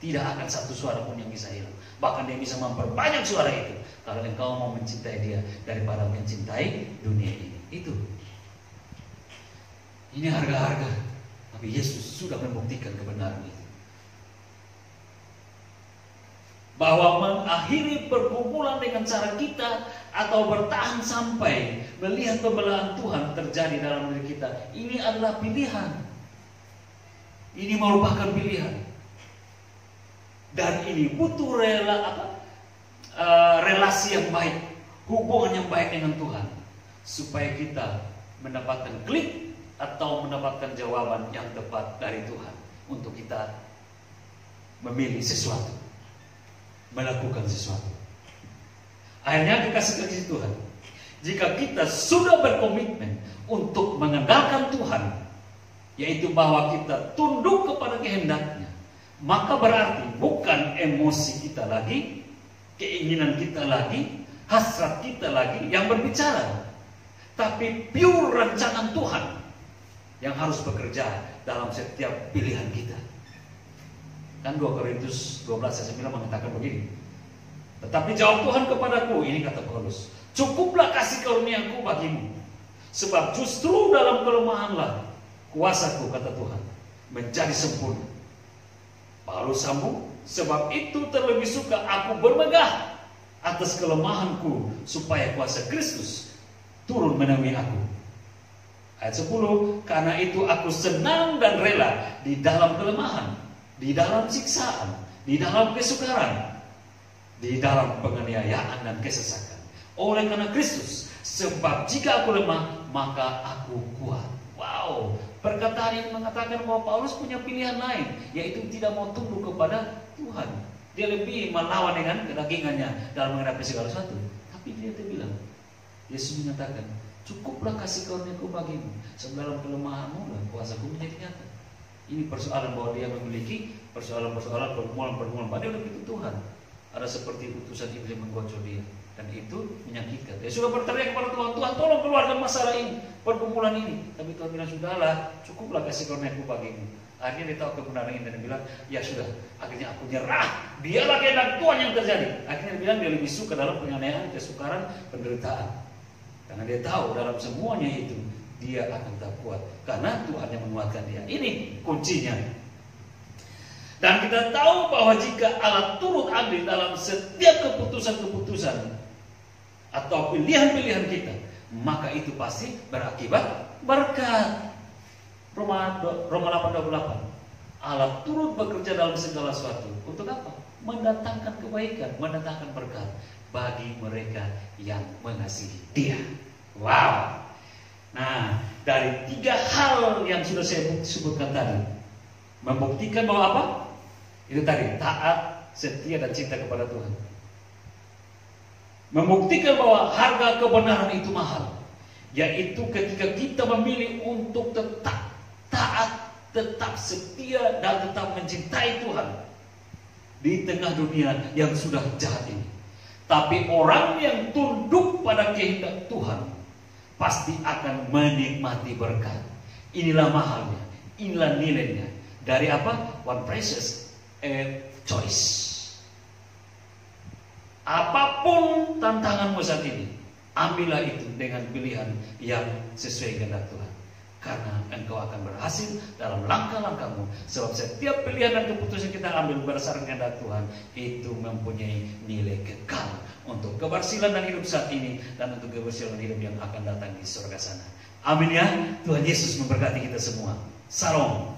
Tidak akan satu suara pun yang bisa hilang. Bahkan dia bisa memperbanyak suara itu kalau engkau mau mencintai dia daripada mencintai dunia ini. Itu. Ini harga-harga. Tapi Yesus sudah membuktikan kebenaran itu. Bahwa mengakhiri pergumulan dengan cara kita atau bertahan sampai melihat pembelaan Tuhan terjadi dalam diri kita, ini adalah pilihan. Ini merupakan pilihan. Dan ini butuh relasi yang baik, hubungan yang baik dengan Tuhan, supaya kita mendapatkan klik atau mendapatkan jawaban yang tepat dari Tuhan untuk kita memilih sesuatu, melakukan sesuatu. Akhirnya dikasih Tuhan. Jika kita sudah berkomitmen untuk mengandalkan Tuhan, yaitu bahwa kita tunduk kepada kehendaknya, maka berarti bukan emosi kita lagi, keinginan kita lagi, hasrat kita lagi yang berbicara, tapi pure rancangan Tuhan yang harus bekerja dalam setiap pilihan kita. Kan 2 Korintus 12 ayat 9 mengatakan begini, tetapi jawab Tuhan kepadaku, ini kata Paulus, cukuplah kasih karuniaku bagimu, sebab justru dalam kelemahanlah kuasaku, kata Tuhan, menjadi sempurna. Paulus sambung, sebab itu terlebih suka aku bermegah atas kelemahanku, supaya kuasa Kristus turun menemui aku. Ayat 10, karena itu aku senang dan rela di dalam kelemahan, di dalam siksaan, di dalam kesukaran, di dalam penganiayaan dan kesesakan. Oleh karena Kristus, sebab jika aku lemah, maka aku kuat. Wow, perkataan tadi mengatakan bahwa Paulus punya pilihan lain, yaitu tidak mau tunduk kepada Tuhan. Dia lebih melawan dengan kedagingannya dalam menghadapi segala sesuatu. Tapi dia bilang, Yesus menyatakan, cukuplah kasih karuniaku bagimu, sebab dalam kelemahanmu lah kuasaku menjadi nyata. Ini persoalan bahwa dia memiliki persoalan-persoalan, pergumulan-pergumulan. Padahal itu Tuhan. Ada seperti utusan iblis menggocok dia, dan itu menyakitkan. Dia sudah berteriak kepada Tuhan, Tuhan tolong keluarkan masalah ini, pergumulan ini. Tapi Tuhan bilang, sudahlah, cukuplah kasih karuniaku bagimu. Akhirnya dia tahu kebenaran ini dan dia bilang, ya sudah, akhirnya aku nyerah, biarlah kehendak Tuhan yang terjadi. Akhirnya dia bilang dia lebih suka dalam penganiayaan, kesukaran, penderitaan. Karena dia tahu dalam semuanya itu dia akan tetap kuat, karena Tuhan yang menguatkan dia. Ini kuncinya. Dan kita tahu bahwa jika Allah turut andil dalam setiap keputusan-keputusan atau pilihan-pilihan kita, maka itu pasti berakibat berkat. Roma 8:28. Allah turut bekerja dalam segala sesuatu. Untuk apa? Mendatangkan kebaikan, mendatangkan berkat bagi mereka yang mengasihi Dia. Wow. Nah, dari 3 hal yang sudah saya sebutkan tadi, membuktikan bahwa apa? Itu tadi, taat, setia, dan cinta kepada Tuhan. Membuktikan bahwa harga kebenaran itu mahal, yaitu ketika kita memilih untuk tetap taat, tetap setia, dan tetap mencintai Tuhan di tengah dunia yang sudah jahat ini. Tapi orang yang tunduk pada kehendak Tuhan pasti akan menikmati berkat. Inilah mahalnya, inilah nilainya. Dari apa? One precious choice. Apapun tantanganmu saat ini, ambillah itu dengan pilihan yang sesuai kehendak Tuhan. Karena engkau akan berhasil dalam langkah-langkahmu. Sebab setiap pilihan dan keputusan kita ambil berdasarkan kehendak Tuhan, itu mempunyai nilai kekal untuk kebersihan dan hidup saat ini, dan untuk kebersihan hidup yang akan datang di surga sana. Amin ya. Tuhan Yesus memberkati kita semua. Salam.